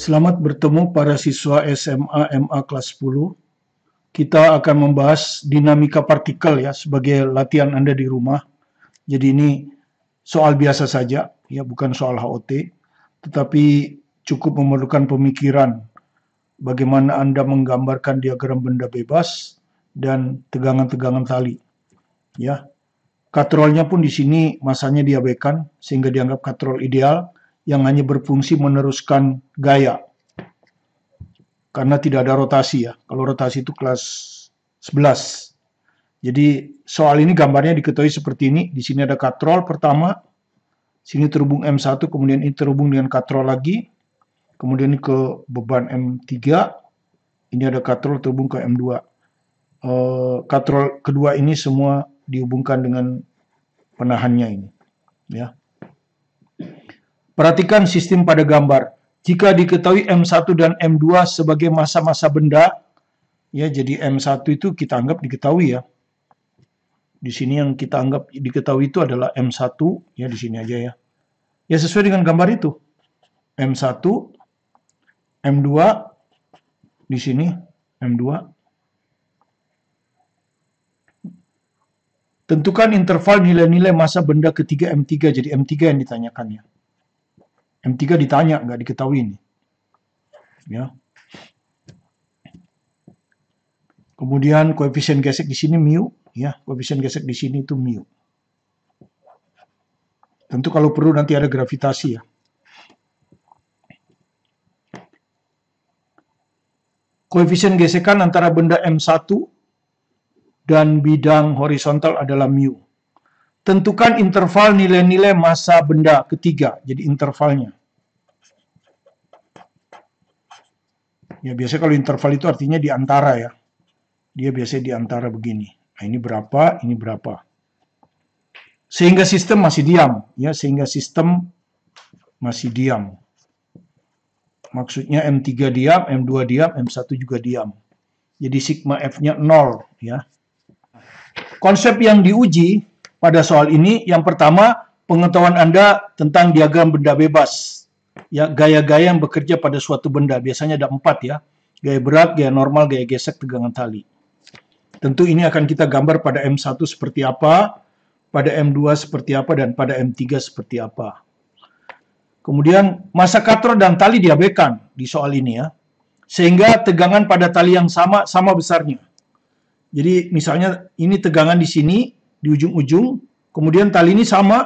Selamat bertemu para siswa SMA MA kelas 10. Kita akan membahas dinamika partikel ya sebagai latihan Anda di rumah. Jadi ini soal biasa saja ya, bukan soal HOT, tetapi cukup memerlukan pemikiran bagaimana Anda menggambarkan diagram benda bebas dan tegangan-tegangan tali. Ya. Katrolnya pun di sini masanya diabaikan sehingga dianggap katrol ideal yang hanya berfungsi meneruskan gaya. Karena tidak ada rotasi ya. Kalau rotasi itu kelas 11. Jadi soal ini gambarnya diketahui seperti ini. Di sini ada katrol pertama. Sini terhubung M1, kemudian ini terhubung dengan katrol lagi. Kemudian ini ke beban M3. Ini ada katrol terhubung ke M2. Katrol kedua ini semua dihubungkan dengan penahannya ini. Ya. Perhatikan sistem pada gambar. Jika diketahui M1 dan M2 sebagai massa-massa benda, ya jadi M1 itu kita anggap diketahui ya. Di sini yang kita anggap diketahui itu adalah M1, ya di sini aja ya. Ya sesuai dengan gambar itu. M1, M2, di sini M2. Tentukan interval nilai-nilai massa benda ketiga M3, jadi M3 yang ditanyakannya. M3 ditanya, nggak diketahui ini. Ya. Kemudian koefisien gesek di sini mu, ya, koefisien gesek di sini itu mu. Tentu kalau perlu nanti ada gravitasi ya. Koefisien gesekan antara benda M1 dan bidang horizontal adalah mu. Tentukan interval nilai-nilai massa benda ketiga, jadi intervalnya. Ya biasanya kalau interval itu artinya di antara ya. Dia biasanya di antara begini. Nah, ini berapa. Sehingga sistem masih diam, ya, sehingga sistem masih diam. Maksudnya M3 diam, M2 diam, M1 juga diam. Jadi sigma F-nya 0, ya. Konsep yang diuji pada soal ini, yang pertama, pengetahuan Anda tentang diagram benda bebas. Ya, gaya-gaya yang bekerja pada suatu benda. Biasanya ada 4 ya. Gaya berat, gaya normal, gaya gesek, tegangan tali. Tentu ini akan kita gambar pada M1 seperti apa, pada M2 seperti apa, dan pada M3 seperti apa. Kemudian, massa katrol dan tali diabaikan di soal ini ya. Sehingga tegangan pada tali yang sama besarnya. Jadi misalnya ini tegangan di sini, di ujung-ujung, kemudian tali ini sama,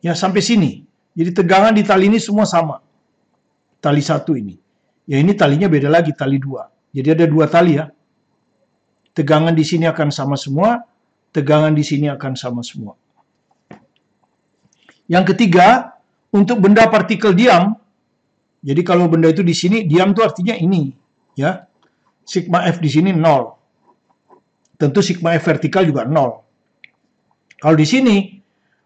ya sampai sini. Jadi tegangan di tali ini semua sama. Tali 1 ini. Ya ini talinya beda lagi, tali 2. Jadi ada 2 tali ya. Tegangan di sini akan sama semua, tegangan di sini akan sama semua. Yang ketiga, untuk benda partikel diam, jadi kalau benda itu di sini, diam itu artinya ini. Ya. Sigma F di sini 0. Tentu sigma F vertikal juga 0. Kalau di sini,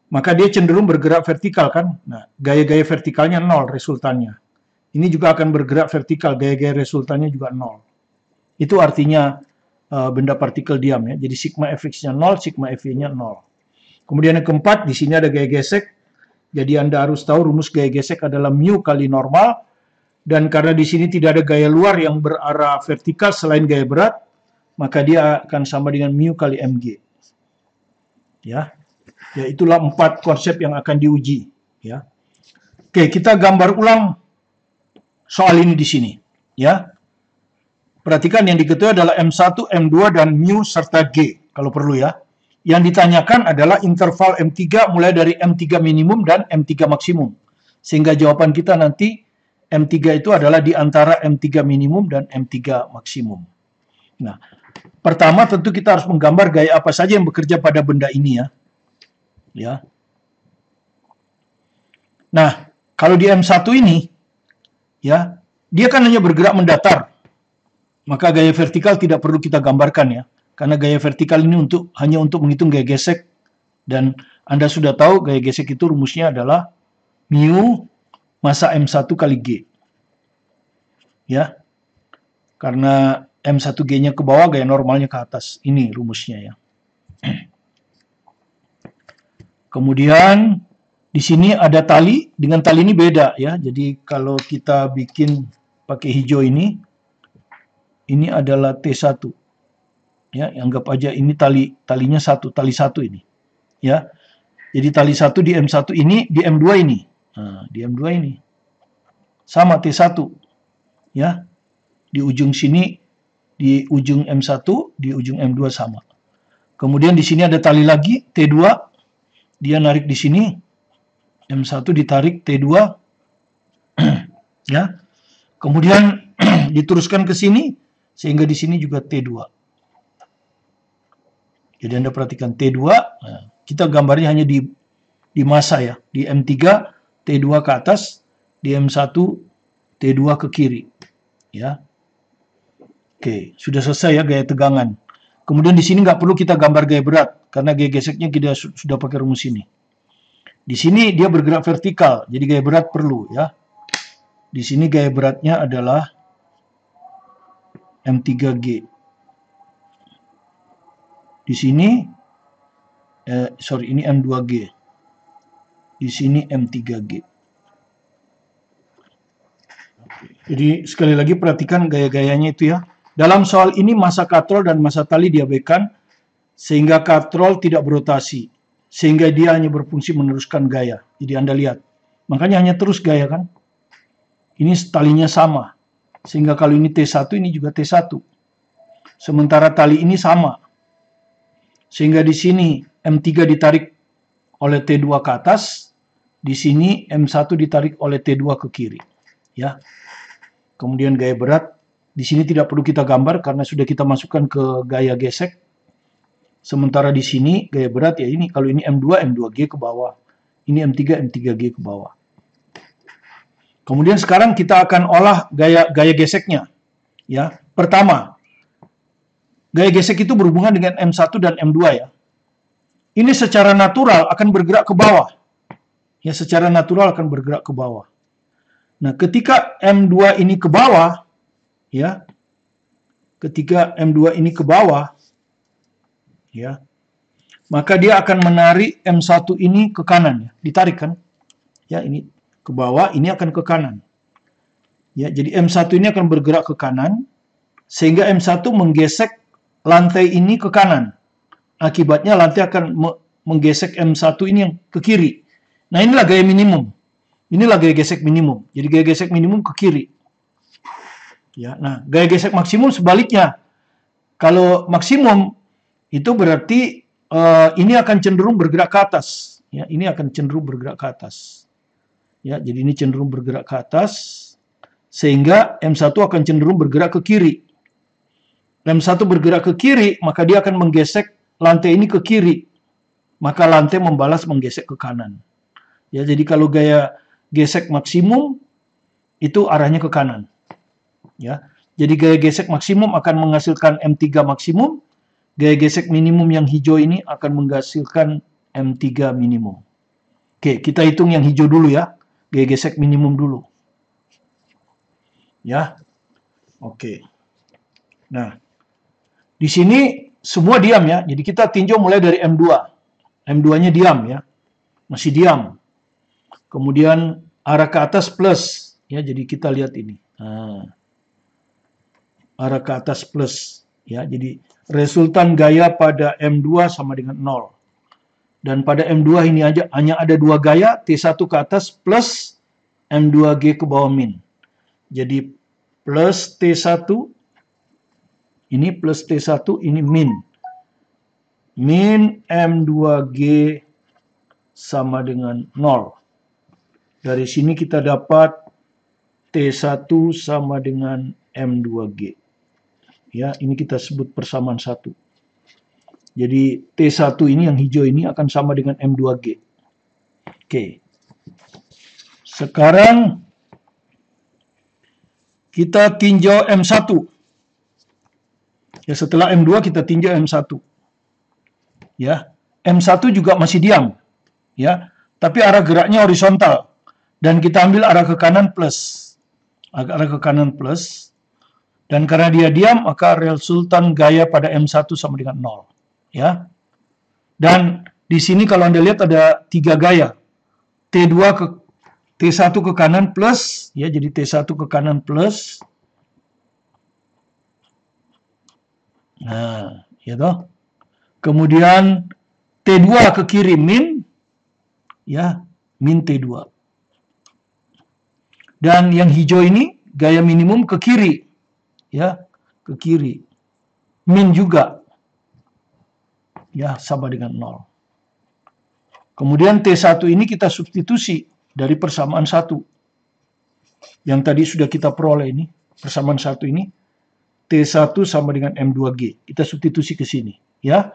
maka dia cenderung bergerak vertikal kan. Nah, gaya-gaya vertikalnya 0 resultannya. Ini juga akan bergerak vertikal, gaya-gaya resultannya juga 0. Itu artinya benda partikel diam ya. Jadi sigma Fx-nya 0, sigma Fy-nya 0. Kemudian yang keempat, di sini ada gaya gesek. Jadi Anda harus tahu rumus gaya gesek adalah mu kali normal. Dan karena di sini tidak ada gaya luar yang berarah vertikal selain gaya berat, maka dia akan sama dengan mu kali mg. Ya. Ya itulah 4 konsep yang akan diuji, ya. Oke, kita gambar ulang soal ini di sini, ya. Perhatikan yang diketahui adalah M1, M2 dan mu serta G kalau perlu ya. Yang ditanyakan adalah interval M3 mulai dari M3 minimum dan M3 maksimum. Sehingga jawaban kita nanti M3 itu adalah di antara M3 minimum dan M3 maksimum. Nah, pertama tentu kita harus menggambar gaya apa saja yang bekerja pada benda ini ya. Ya. Nah, kalau di M1 ini ya, dia kan hanya bergerak mendatar. Maka gaya vertikal tidak perlu kita gambarkan ya. Karena gaya vertikal ini hanya untuk menghitung gaya gesek, dan Anda sudah tahu gaya gesek itu rumusnya adalah mu massa M1 kali G. Ya. Karena M1G-nya ke bawah, gaya normalnya ke atas. Ini rumusnya ya. Kemudian Di sini ada tali, dengan tali ini beda ya. Jadi kalau kita bikin pakai hijau ini adalah T1. Ya, anggap aja ini talinya tali satu ini. Ya. Jadi tali 1 di M1 ini, di M2 ini. Nah, di M2 ini. Sama T1. Ya. Di ujung sini, di ujung M1, di ujung M2 sama. Kemudian di sini ada tali lagi, T2. Dia narik di sini. M1 ditarik T2. Ya. Kemudian diteruskan ke sini, sehingga di sini juga T2. Jadi Anda perhatikan T2, nah, kita gambarnya hanya di massa ya. Di M3, T2 ke atas, di M1, T2 ke kiri. Ya. Oke, sudah selesai ya gaya tegangan. Kemudian di sini nggak perlu kita gambar gaya berat, karena gaya geseknya kita sudah pakai rumus ini. Di sini dia bergerak vertikal, jadi gaya berat perlu ya. Di sini gaya beratnya adalah M3G. Di sini, ini M2G. Di sini M3G. Jadi sekali lagi perhatikan gaya-gayanya itu ya. Dalam soal ini massa katrol dan massa tali diabaikan, sehingga katrol tidak berotasi. Sehingga dia hanya berfungsi meneruskan gaya. Jadi Anda lihat. Makanya hanya terus gaya kan. Ini talinya sama. Sehingga kalau ini T1, ini juga T1. Sementara tali ini sama. Sehingga di sini M3 ditarik oleh T2 ke atas, di sini M1 ditarik oleh T2 ke kiri. Ya. Kemudian gaya berat, di sini tidak perlu kita gambar karena sudah kita masukkan ke gaya gesek. Sementara di sini gaya berat ya ini, kalau ini M2, M2G ke bawah. Ini M3, M3G ke bawah. Kemudian sekarang kita akan olah gaya geseknya. Ya. Pertama, gaya gesek itu berhubungan dengan M1 dan M2 ya. Ini secara natural akan bergerak ke bawah. Ya, secara natural akan bergerak ke bawah. Nah, ketika M2 ini ke bawah, ya, ketika M2 ini ke bawah, ya, maka dia akan menarik M1 ini ke kanan, ya, ditarik kan? Ya, ini ke bawah, ini akan ke kanan. Ya, jadi M1 ini akan bergerak ke kanan, sehingga M1 menggesek lantai ini ke kanan. Akibatnya lantai akan menggesek M1 ini yang ke kiri. Nah, inilah gaya minimum. Inilah gaya gesek minimum. Jadi gaya gesek minimum ke kiri. Ya, nah, gaya gesek maksimum sebaliknya. Kalau maksimum itu berarti ini akan cenderung bergerak ke atas. Ya, ini akan cenderung bergerak ke atas. Ya, jadi ini cenderung bergerak ke atas sehingga M1 akan cenderung bergerak ke kiri. M1 bergerak ke kiri, maka dia akan menggesek lantai ini ke kiri. Maka lantai membalas menggesek ke kanan. Ya, jadi kalau gaya gesek maksimum itu arahnya ke kanan. Ya. Jadi gaya gesek maksimum akan menghasilkan M3 maksimum, gaya gesek minimum yang hijau ini akan menghasilkan M3 minimum. Oke, kita hitung yang hijau dulu ya. Gaya gesek minimum dulu. Ya. Oke. Nah, di sini semua diam ya. Jadi kita tinjau mulai dari M2. M2-nya diam ya. Masih diam. Kemudian arah ke atas plus. Ya, jadi kita lihat ini. Nah, arah ke atas plus. Ya, jadi resultan gaya pada M2 sama dengan 0. Dan pada M2 ini aja hanya ada dua gaya. T1 ke atas plus M2G ke bawah min. Jadi plus T1. Ini plus T1, ini min. Min M2G sama dengan 0. Dari sini kita dapat T1 sama dengan M2G. Ya, ini kita sebut persamaan 1. Jadi T1 ini yang hijau ini akan sama dengan M2G. Oke. Sekarang kita tinjau M1. Ya, setelah M2 kita tinjau M1. Ya, M1 juga masih diam. Ya, tapi arah geraknya horizontal dan kita ambil arah ke kanan plus. Arah ke kanan plus. Dan karena dia diam, maka resultan gaya pada M1 sama dengan 0. Ya. Dan di sini kalau Anda lihat ada 3 gaya. T2 ke T1 ke kanan plus, ya, jadi T1 ke kanan plus. Nah, ya toh. Kemudian T2 ke kiri min, ya, min T2. Dan yang hijau ini gaya minimum ke kiri, ya, ke kiri. Min juga, ya, sama dengan 0. Kemudian T1 ini kita substitusi dari persamaan 1. Yang tadi sudah kita peroleh ini, persamaan 1 ini, T1 sama dengan M2G. Kita substitusi ke sini, ya.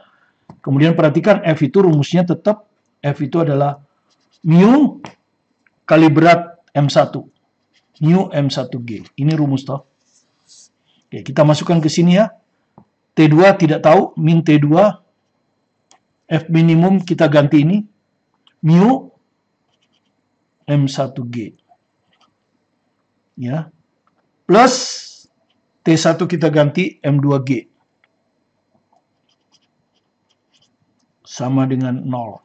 Kemudian perhatikan F itu rumusnya tetap, F itu adalah mu kali berat M1. Mu M1G. Ini rumus toh. Oke, kita masukkan ke sini ya. T2 tidak tahu, min T2. F minimum kita ganti ini. Mu M1G. Ya. Plus T1 kita ganti M2G. Sama dengan 0.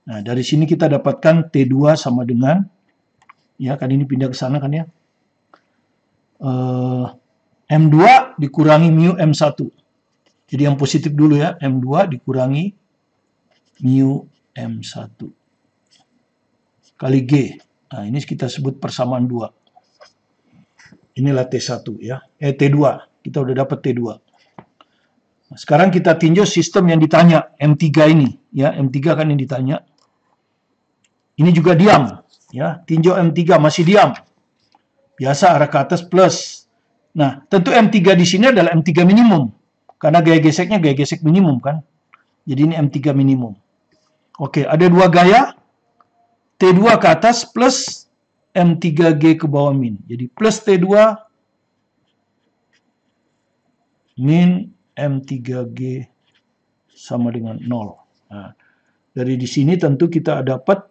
Nah, dari sini kita dapatkan T2 sama dengan, ya kan ini pindah ke sana kan ya. M2 dikurangi mu M1. Jadi yang positif dulu ya, M2 dikurangi mu M1. Kali G. Nah, ini kita sebut persamaan 2. Inilah T1 ya. T2. Kita udah dapat T2. Nah, sekarang kita tinjau sistem yang ditanya, M3 ini. Ya, M3 kan yang ditanya. Ini juga diam. Ya, tinjau M3 masih diam. Biasa arah ke atas plus. Nah, tentu M3 di sini adalah M3 minimum. Karena gaya geseknya gaya gesek minimum kan. Jadi ini M3 minimum. Oke, ada dua gaya. T2 ke atas plus M3G ke bawah min. Jadi plus T2 min M3G sama dengan 0. Nah, dari di sini tentu kita dapat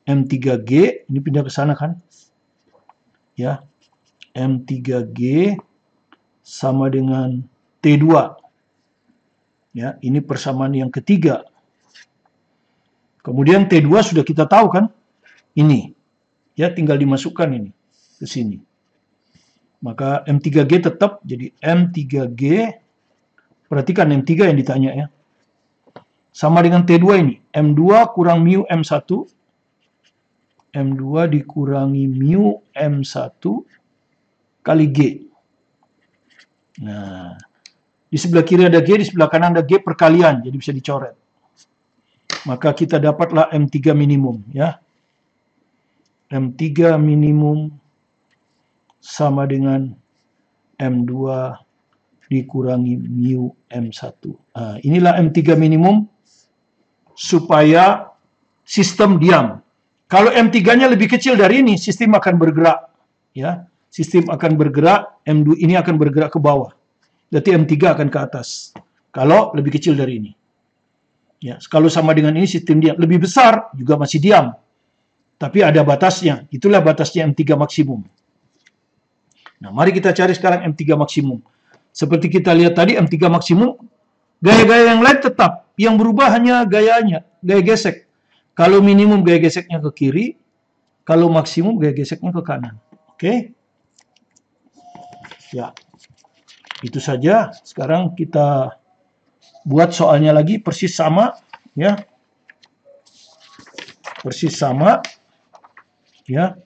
M3G, ini pindah ke sana kan? Ya. M3G sama dengan T2. Ya, ini persamaan yang ketiga. Kemudian T2 sudah kita tahu kan? Ini. Ya, tinggal dimasukkan ini ke sini. Maka M3G tetap jadi M3G. Perhatikan M3 yang ditanya ya. Sama dengan T2 ini. M2 kurang mu M1. M2 dikurangi mu M1 kali G. Nah, di sebelah kiri ada G, di sebelah kanan ada G perkalian. Jadi bisa dicoret. Maka kita dapatlah M3 minimum ya. M3 minimum sama dengan M2 dikurangi mu M1. Nah, inilah M3 minimum supaya sistem diam. Kalau M3-nya lebih kecil dari ini, sistem akan bergerak. Ya, sistem akan bergerak, M2 ini akan bergerak ke bawah. Berarti M3 akan ke atas. Kalau lebih kecil dari ini. Ya, kalau sama dengan ini sistem diam. Lebih besar juga masih diam. Tapi ada batasnya. Itulah batasnya M3 maksimum. Nah, mari kita cari sekarang M3 maksimum. Seperti kita lihat tadi, M3 maksimum, gaya-gaya yang lain tetap. Yang berubah hanya gayanya, gaya gesek. Kalau minimum gaya geseknya ke kiri, kalau maksimum gaya geseknya ke kanan. Oke? Ya, itu saja. Sekarang kita buat soalnya lagi, persis sama. Ya, persis sama. Ya,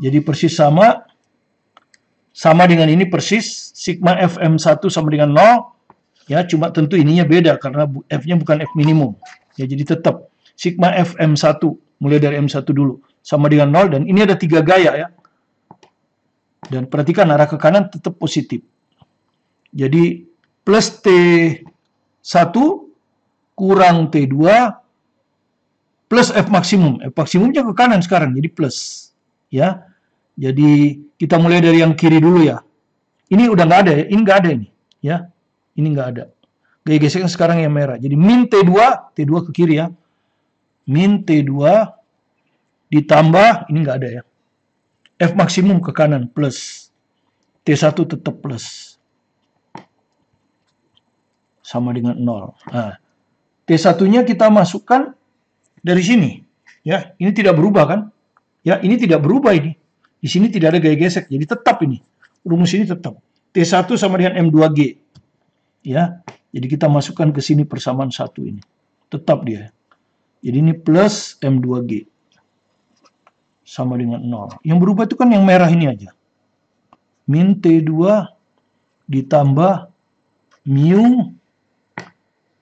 jadi persis sama. Sama dengan ini persis, sigma Fm1 sama dengan 0, ya cuma tentu ininya beda karena F-nya bukan F minimum. Ya jadi tetap sigma Fm1, mulai dari M1 dulu, sama dengan 0, dan ini ada 3 gaya ya. Dan perhatikan arah ke kanan tetap positif. Jadi plus T1 kurang T2 plus F maksimum. F maksimumnya ke kanan sekarang, jadi plus. Ya. Jadi kita mulai dari yang kiri dulu ya. Ini udah nggak ada ya, ini nggak ada ini, ya. Ini nggak ada. Gaya geseknya sekarang yang merah. Jadi min T2, T2 ke kiri ya. Min T2 ditambah, ini nggak ada ya. F maksimum ke kanan plus. T1 tetap plus. Sama dengan 0. Nah, T1-nya kita masukkan dari sini, Ya, ini tidak berubah kan? Ya, ini tidak berubah ini. Di sini tidak ada gaya gesek, jadi tetap ini. Rumus ini tetap. T1 sama dengan M2G. Ya, jadi kita masukkan ke sini persamaan 1 ini. Tetap dia. Jadi ini plus M2G. Sama dengan 0. Yang berubah itu kan yang merah ini aja. Min T2 ditambah mu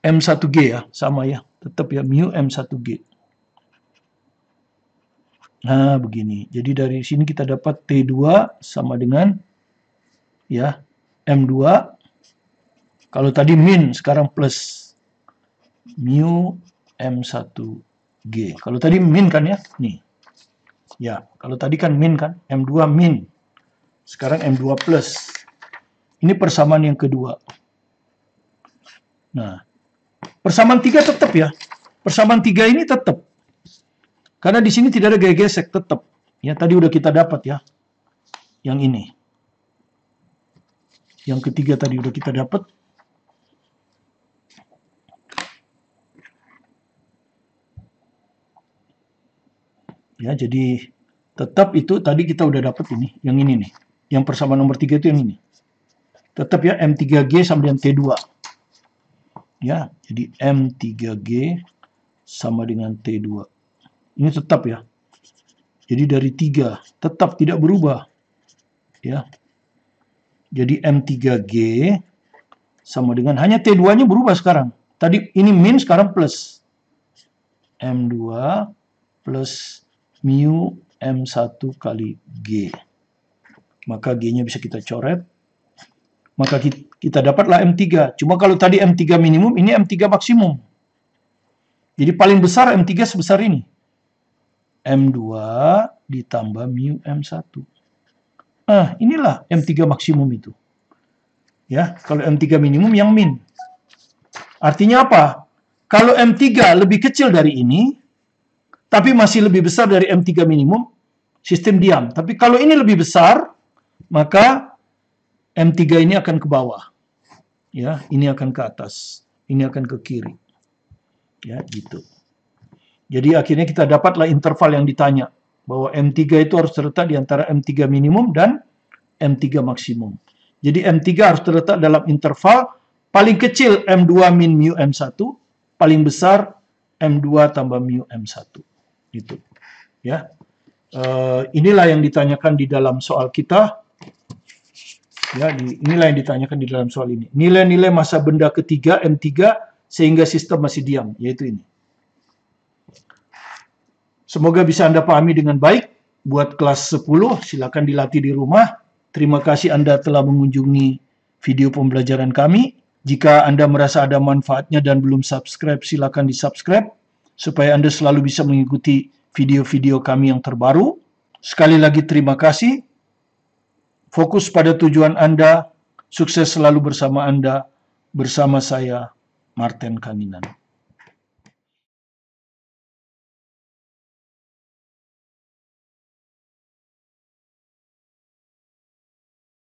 M1G ya. Sama ya. Tetap ya, mu M1G. Nah, begini. Jadi dari sini kita dapat T2 sama dengan ya M2. Kalau tadi min, sekarang plus mu M1G. Kalau tadi min kan ya? Nih. Ya, kalau tadi kan min kan, M2 min. Sekarang M2 plus. Ini persamaan yang kedua. Nah, persamaan 3 tetap ya. Persamaan 3 ini tetap. Karena di sini tidak ada gaya gesek, tetap. Ya, tadi udah kita dapat ya. Yang ini. Yang ketiga tadi udah kita dapat. Ya, jadi tetap itu tadi kita udah dapat ini, yang ini nih. Yang persamaan nomor 3 itu yang ini. Tetap ya, M3G sama dengan T2. Ya, jadi M3G sama dengan T2. Ini tetap ya. Jadi dari 3 tetap tidak berubah. Ya. Jadi M3G sama dengan hanya T2-nya berubah sekarang. Tadi ini min, sekarang plus. M2 plus mu M1 kali G. Maka G-nya bisa kita coret. Maka kita dapatlah M3. Cuma kalau tadi M3 minimum, ini M3 maksimum. Jadi paling besar M3 sebesar ini. M2 ditambah mu M1. Nah, inilah M3 maksimum itu. Ya, kalau M3 minimum yang min. Artinya apa? Kalau M3 lebih kecil dari ini, tapi masih lebih besar dari M3 minimum, sistem diam. Tapi kalau ini lebih besar, maka M3 ini akan ke bawah. Ya, ini akan ke atas. Ini akan ke kiri. Ya, gitu. Jadi akhirnya kita dapatlah interval yang ditanya. Bahwa M3 itu harus terletak di antara M3 minimum dan M3 maksimum. Jadi M3 harus terletak dalam interval paling kecil M2 min mu M1, paling besar M2 tambah mu M1. Gitu. Ya. Inilah yang ditanyakan di dalam soal kita. Ya, inilah yang ditanyakan di dalam soal ini. Nilai-nilai massa benda ketiga M3 sehingga sistem masih diam, yaitu ini. Semoga bisa Anda pahami dengan baik. Buat kelas 10, silakan dilatih di rumah. Terima kasih Anda telah mengunjungi video pembelajaran kami. Jika Anda merasa ada manfaatnya dan belum subscribe, silakan di-subscribe supaya Anda selalu bisa mengikuti video-video kami yang terbaru. Sekali lagi terima kasih. Fokus pada tujuan Anda. Sukses selalu bersama Anda. Bersama saya, Martin Kaninan.